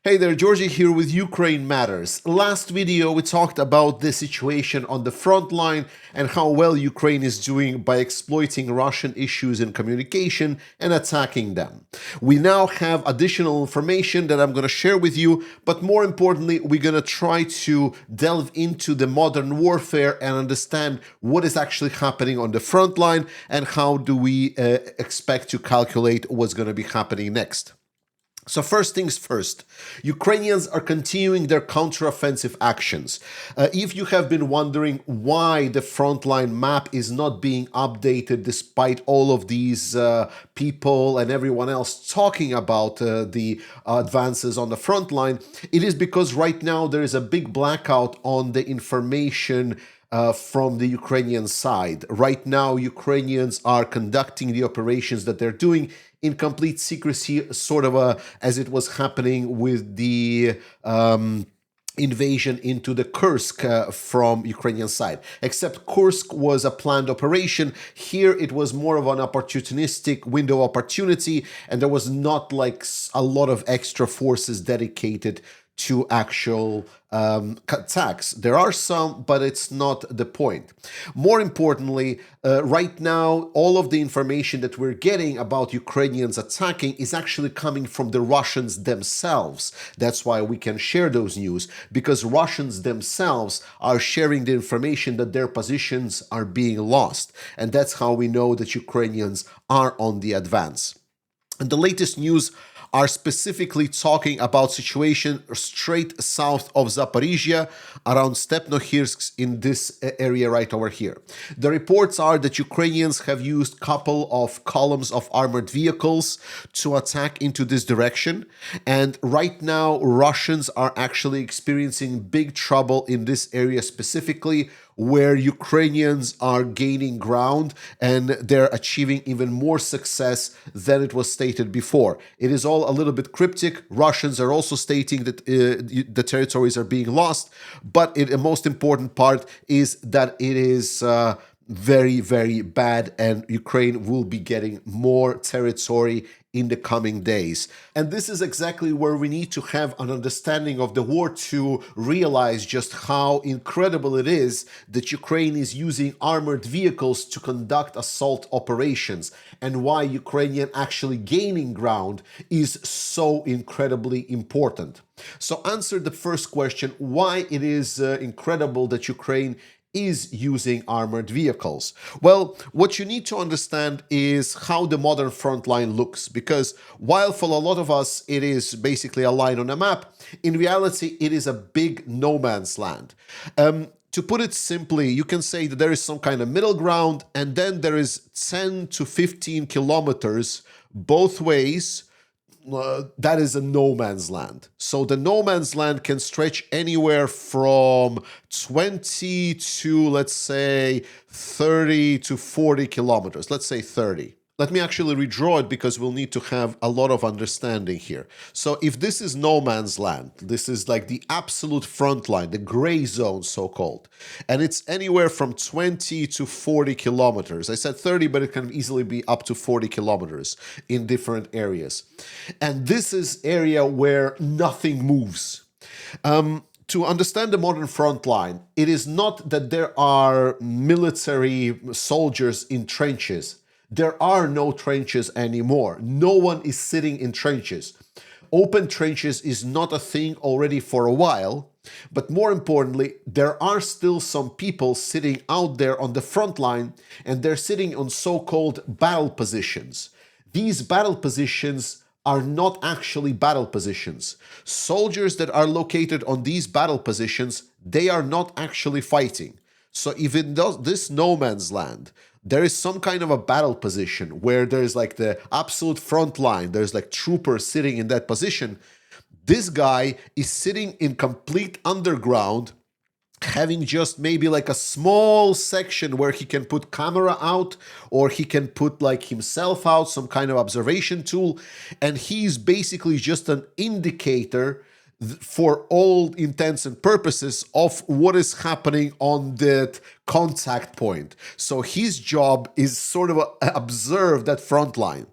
Hey there, Georgie here with Ukraine Matters. Last video we talked about the situation on the front line and how well Ukraine is doing by exploiting Russian issues in communication and attacking them. We now have additional information that I'm going to share with you, but more importantly, we're going to try to delve into the modern warfare and understand what is actually happening on the front line and how do we expect to calculate what's going to be happening next. So first things first, Ukrainians are continuing their counteroffensive actions. If you have been wondering why the frontline map is not being updated despite all of these people and everyone else talking about the advances on the front line, it is because right now there is a big blackout on the information from the Ukrainian side. Right now, Ukrainians are conducting the operations that they're doing in complete secrecy, sort of as it was happening with the invasion into the Kursk from Ukrainian side. Except Kursk was a planned operation. Here it was more of an opportunistic window of opportunity, and there was not like a lot of extra forces dedicated to actual attacks. There are some, but it's not the point. More importantly, right now, all of the information that we're getting about Ukrainians attacking is actually coming from the Russians themselves. That's why we can share those news, because Russians themselves are sharing the information that their positions are being lost. And that's how we know that Ukrainians are on the advance. And the latest news are specifically talking about situation straight south of Zaporizhia, around Stepnohirsk, in this area right over here. The reports are that Ukrainians have used a couple of columns of armored vehicles to attack into this direction. And right now, Russians are actually experiencing big trouble in this area specifically, where Ukrainians are gaining ground and they're achieving even more success than it was stated before. It is all a little bit cryptic. Russians are also stating that the territories are being lost, but the most important part is that it is very, very bad, and Ukraine will be getting more territory in the coming days. And this is exactly where we need to have an understanding of the war to realize just how incredible it is that Ukraine is using armored vehicles to conduct assault operations, and why Ukrainian actually gaining ground is so incredibly important. So answer the first question, why it is incredible that Ukraine is using armored vehicles. Well, what you need to understand is how the modern front line looks, because while for a lot of us it is basically a line on a map, in reality it is a big no man's land. To put it simply, you can say that there is some kind of middle ground, and then there is 10 to 15 kilometers both ways. That is a no man's land. So the no man's land can stretch anywhere from 20 to, let's say, 30 to 40 kilometers. Let's say 30. Let me actually redraw it, because we'll need to have a lot of understanding here. So if this is no man's land, this is like the absolute front line, the gray zone so-called, and it's anywhere from 20 to 40 kilometers. I said 30, but it can easily be up to 40 kilometers in different areas. And this is area where nothing moves. To understand the modern front line, it is not that there are military soldiers in trenches. There are no trenches anymore. No one is sitting in trenches. Open trenches is not a thing already for a while, but more importantly, there are still some people sitting out there on the front line, and they're sitting on so-called battle positions. These battle positions are not actually battle positions. Soldiers that are located on these battle positions, they are not actually fighting. So if in this no man's land, there is some kind of a battle position where there's like the absolute front line, there's like troopers sitting in that position, this guy is sitting in complete underground, having just maybe like a small section where he can put camera out, or he can put like himself out, some kind of observation tool, and he's basically just an indicator for all intents and purposes of what is happening on that contact point. So his job is sort of observe that front line.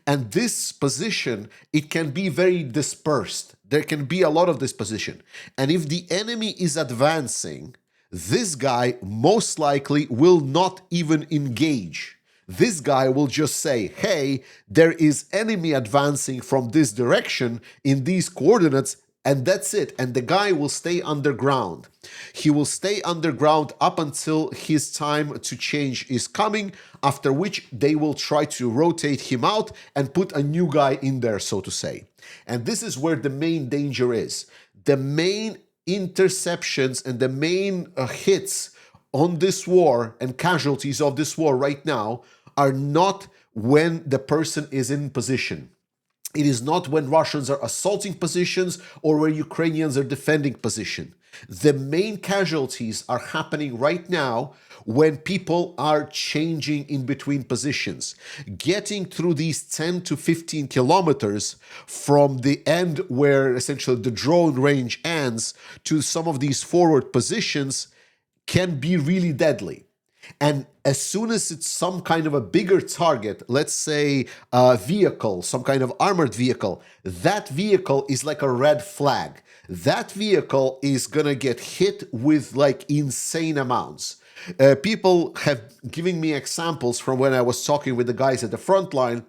And this position, it can be very dispersed. There can be a lot of disposition. And if the enemy is advancing, this guy most likely will not even engage. This guy will just say, hey, there is enemy advancing from this direction in these coordinates, and that's it. And the guy will stay underground. He will stay underground up until his time to change is coming, after which they will try to rotate him out and put a new guy in there, so to say. And this is where the main danger is. The main interceptions and the main hits on this war and casualties of this war right now are not when the person is in position. It is not when Russians are assaulting positions or when Ukrainians are defending position. The main casualties are happening right now when people are changing in between positions. Getting through these 10 to 15 kilometers from the end where essentially the drone range ends to some of these forward positions can be really deadly. And as soon as it's some kind of a bigger target, let's say a vehicle, some kind of armored vehicle, that vehicle is like a red flag. That vehicle is gonna get hit with like insane amounts. People have given me examples from when I was talking with the guys at the front line.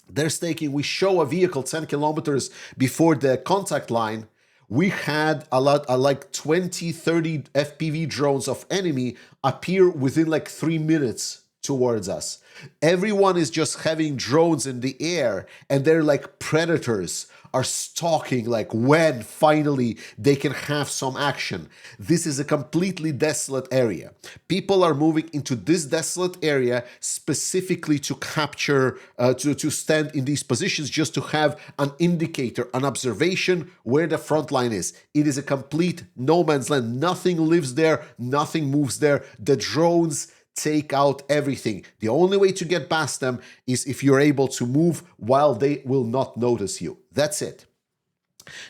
They're stating, we show a vehicle 10 kilometers before the contact line. We had like 20, 30 FPV drones of enemy appear within like 3 minutes towards us. Everyone is just having drones in the air, and they're like predators are stalking like when finally they can have some action. This is a completely desolate area. People are moving into this desolate area specifically to capture, to stand in these positions just to have an indicator, an observation where the front line is. It is a complete no man's land. Nothing lives there, nothing moves there. The drones take out everything. The only way to get past them is if you're able to move while they will not notice you. That's it.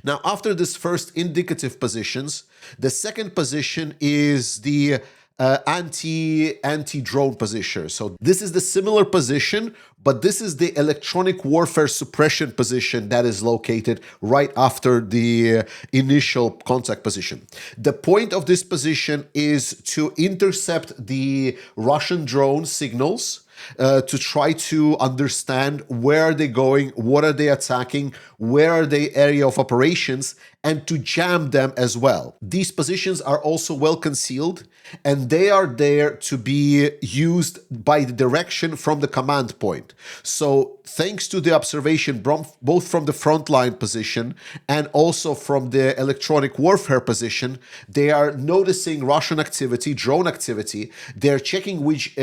Now, after this first indicative positions, the second position is the anti-drone position. So this is the similar position, but this is the electronic warfare suppression position that is located right after the initial contact position. The point of this position is to intercept the Russian drone signals, to try to understand where are they going, what are they attacking, where are the area of operations, and to jam them as well. These positions are also well concealed, and they are there to be used by the direction from the command point. So thanks to the observation both from the frontline position and also from the electronic warfare position, they are noticing Russian activity, drone activity. They're checking which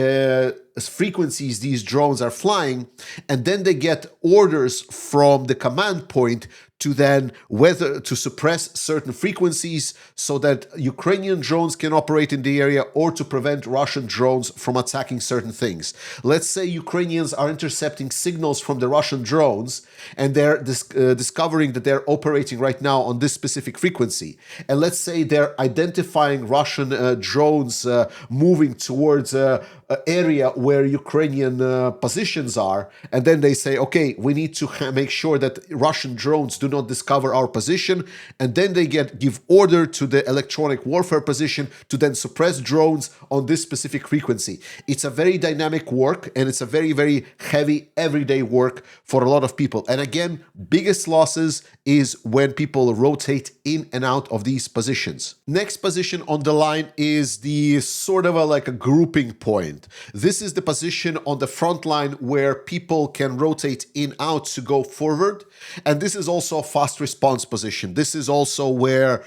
frequencies these drones are flying, and then they get orders from the command point to then whether to suppress certain frequencies so that Ukrainian drones can operate in the area, or to prevent Russian drones from attacking certain things. Let's say Ukrainians are intercepting signals from the Russian drones, and they're discovering that they're operating right now on this specific frequency. And let's say they're identifying Russian drones moving towards area where Ukrainian positions are, and then they say, okay, we need to make sure that Russian drones do not discover our position, and then they give order to the electronic warfare position to then suppress drones on this specific frequency. It's a very dynamic work, and it's a very, very heavy everyday work for a lot of people. And again, biggest losses is when people rotate in and out of these positions. Next position on the line is the sort of like a grouping point. This is the position on the front line where people can rotate in out to go forward. And this is also a fast response position. This is also where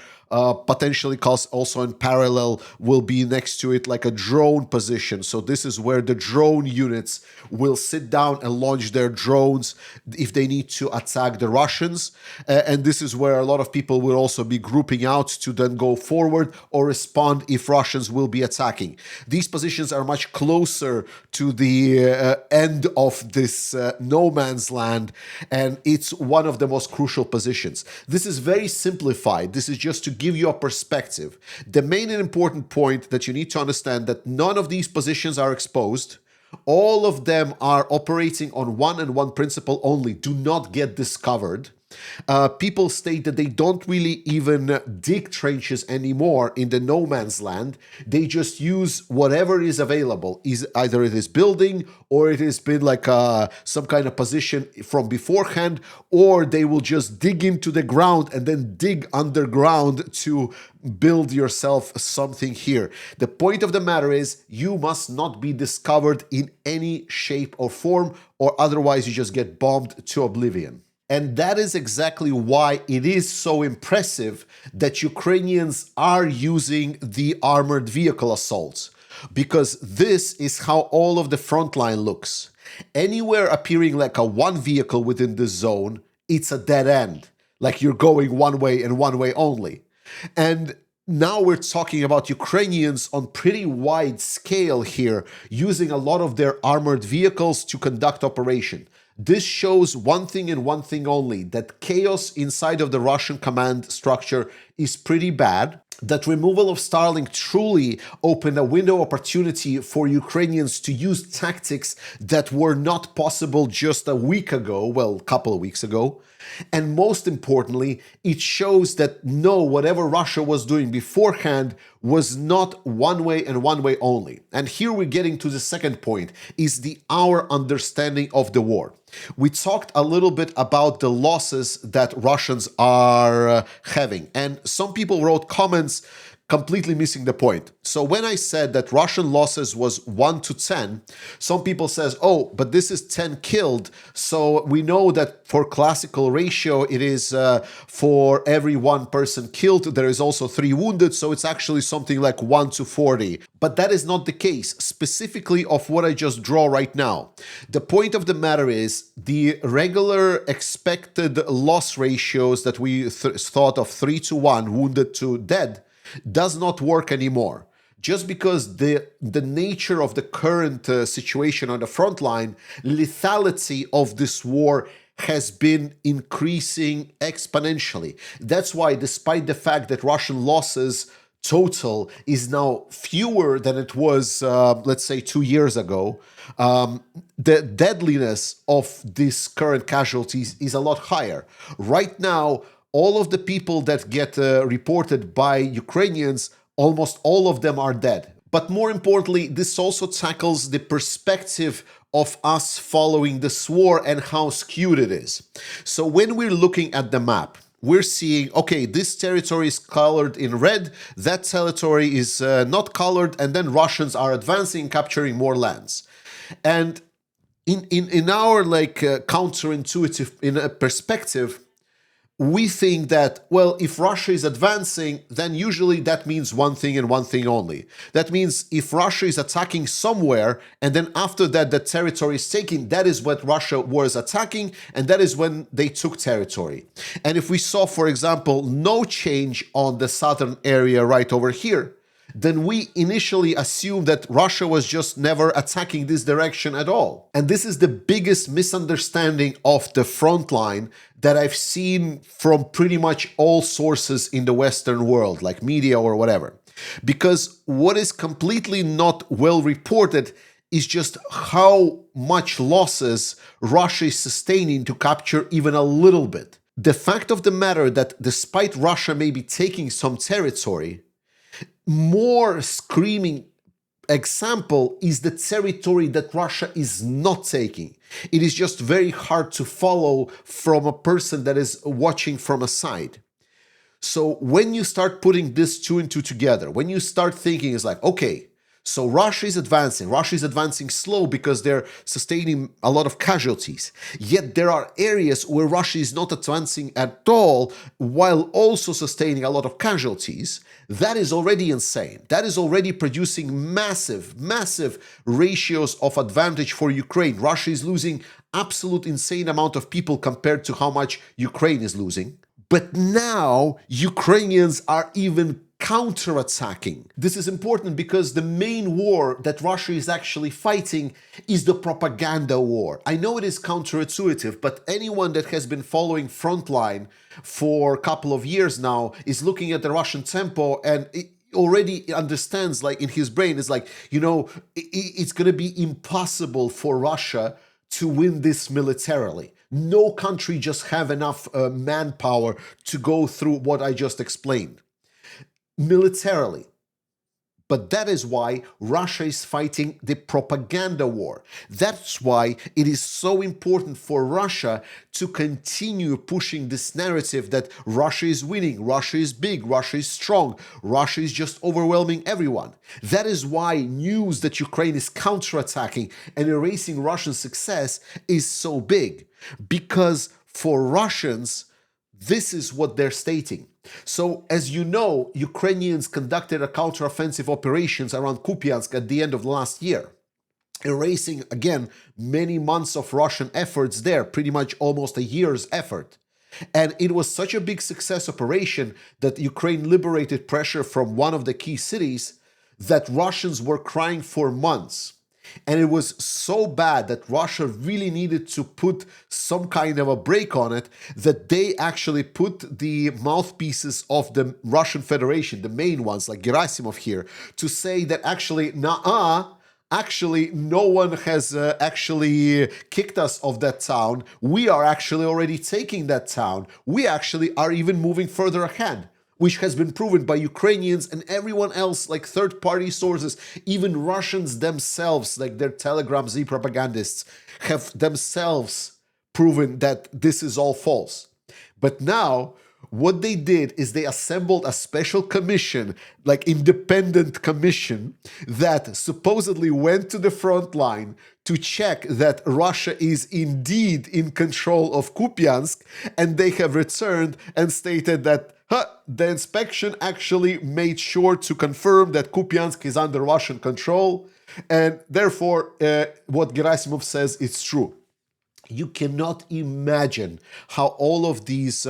potentially, cause also in parallel will be next to it like a drone position. So this is where the drone units will sit down and launch their drones if they need to attack the Russians. And this is where a lot of people will also be grouping out to then go forward or respond if Russians will be attacking. These positions are much closer to the end of this no man's land, and it's one of the most crucial positions. This is very simplified. This is just to give you a perspective. The main and important point that you need to understand that none of these positions are exposed. All of them are operating on one and one principle only: do not get discovered. People state that they don't really even dig trenches anymore in the no man's land. They just use whatever is available. Either it is building, or it has been like some kind of position from beforehand, or they will just dig into the ground and then dig underground to build yourself something here. The point of the matter is you must not be discovered in any shape or form, or otherwise you just get bombed to oblivion. And that is exactly why it is so impressive that Ukrainians are using the armored vehicle assaults, because this is how all of the front line looks. Anywhere appearing like a one vehicle within the zone, it's a dead end, like you're going one way and one way only. And now we're talking about Ukrainians on pretty wide scale here, using a lot of their armored vehicles to conduct operation. This shows one thing and one thing only: that chaos inside of the Russian command structure is pretty bad, that removal of Starlink truly opened a window of opportunity for Ukrainians to use tactics that were not possible just a week ago, well, a couple of weeks ago. And most importantly, it shows that no, whatever Russia was doing beforehand was not one way and one way only. And here we're getting to the second point, is our understanding of the war. We talked a little bit about the losses that Russians are having, and some people wrote comments completely missing the point. So when I said that Russian losses was 1 to 10, some people says, oh, but this is 10 killed. So we know that for classical ratio, it is for every one person killed, there is also 3 wounded. So it's actually something like 1 to 40. But that is not the case, specifically of what I just draw right now. The point of the matter is the regular expected loss ratios that we thought of 3 to 1, wounded to dead, does not work anymore. Just because the nature of the current situation on the front line, lethality of this war has been increasing exponentially. That's why, despite the fact that Russian losses total is now fewer than it was, let's say, 2 years ago, the deadliness of these current casualties is a lot higher. Right now, all of the people that get reported by Ukrainians, almost all of them are dead. But more importantly, this also tackles the perspective of us following this war and how skewed it is. So when we're looking at the map, we're seeing, okay, this territory is colored in red, that territory is not colored, and then Russians are advancing, capturing more lands. And in our counterintuitive perspective, we think that, well, if Russia is advancing, then usually that means one thing and one thing only. That means if Russia is attacking somewhere, and then after that the territory is taken, that is what Russia was attacking, and that is when they took territory. And if we saw, for example, no change on the southern area right over here, then we initially assumed that Russia was just never attacking this direction at all. And this is the biggest misunderstanding of the front line that I've seen from pretty much all sources in the Western world, like media or whatever. Because what is completely not well reported is just how much losses Russia is sustaining to capture even a little bit. The fact of the matter that despite Russia maybe taking some territory, more screaming example is the territory that Russia is not taking. It is just very hard to follow from a person that is watching from a side. So when you start putting this 2 and 2 together, when you start thinking, it's like, okay, So Russia is advancing. Russia is advancing slow because they're sustaining a lot of casualties. Yet there are areas where Russia is not advancing at all while also sustaining a lot of casualties. That is already insane. That is already producing massive, massive ratios of advantage for Ukraine. Russia is losing absolute insane amount of people compared to how much Ukraine is losing. But now Ukrainians are even counterattacking. This is important because the main war that Russia is actually fighting is the propaganda war. I know it is counterintuitive, but anyone that has been following Frontline for a couple of years now is looking at the Russian tempo and already understands, like in his brain, is like, you know, it's going to be impossible for Russia to win this militarily. No country just have enough manpower to go through what I just explained militarily. But that is why Russia is fighting the propaganda war. That's why it is so important for Russia to continue pushing this narrative that Russia is winning, Russia is big, Russia is strong, Russia is just overwhelming everyone. That is why news that Ukraine is counterattacking and erasing Russian success is so big. Because for Russians, this is what they're stating. So, as you know, Ukrainians conducted a counteroffensive operations around Kupiansk at the end of last year, erasing, again, many months of Russian efforts there, pretty much almost a year's effort. And it was such a big success operation that Ukraine liberated pressure from one of the key cities that Russians were crying for months. And it was so bad that Russia really needed to put some kind of a break on it, that they actually put the mouthpieces of the Russian Federation, the main ones like Gerasimov here, to say that actually, actually no one has actually kicked us off that town. We are actually already taking that town. We actually are even moving further ahead, which has been proven by Ukrainians and everyone else, like third-party sources. Even Russians themselves, like their Telegram Z propagandists, have themselves proven that this is all false. But now, what they did is they assembled a special commission, like independent commission, that supposedly went to the front line to check that Russia is indeed in control of Kupiansk, and they have returned and stated that the inspection actually made sure to confirm that Kupiansk is under Russian control, and therefore what Gerasimov says is true. You cannot imagine how all of these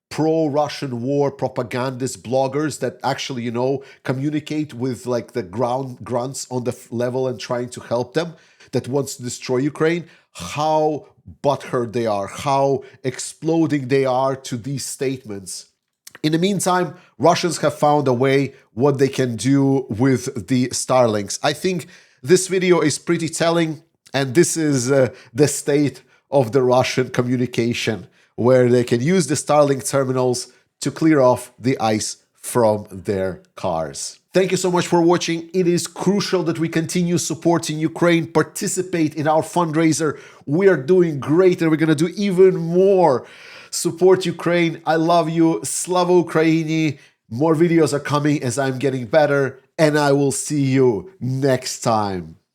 pro-Russian war propagandist bloggers that actually, you know, communicate with like the grunts on the level and trying to help them, that wants to destroy Ukraine, how butthurt they are, how exploding they are to these statements. In the meantime, Russians have found a way what they can do with the Starlinks. I think this video is pretty telling, and this is the state of the Russian communication, where they can use the Starlink terminals to clear off the ice from their cars. Thank you so much for watching. It is crucial that we continue supporting Ukraine, participate in our fundraiser. We are doing great and we're going to do even more. Support Ukraine. I love you. SLAVA UKRAINY. More videos are coming as I'm getting better, and I will see you next time.